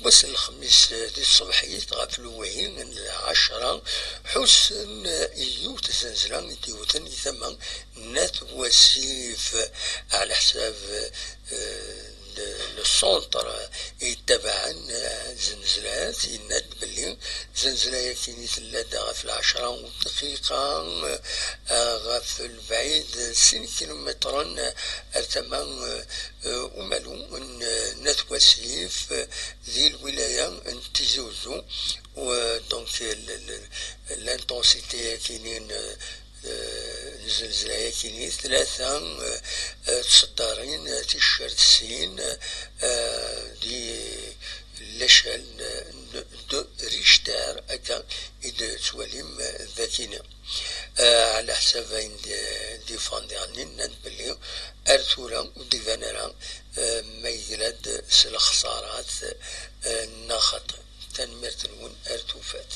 بس الخميس دي الصبحية غاف الوهين 10 حسن يوت زنزلان ديوتن ثمن نات وسيف على حساب السونتر يتبعا زنزلات يناد بلي زنزلة كيني ثلاثة في 10 دقيقة غاف البعيد 6 كيلومترا ثمن ومالو نات وسيف ذي الولاية تيزوزو ودونك الانتونسيتي كاينين الزلزلة كاينين 3 تصدرين تيشيرت سين دي لاشال دو ريشتار هكا إذا تواليم ذاكينا على حساب دي فانديانين نبليو أرثورا وديفانرا ما يجلد سل خسارات ناخط تنمرت نون أرتوفات.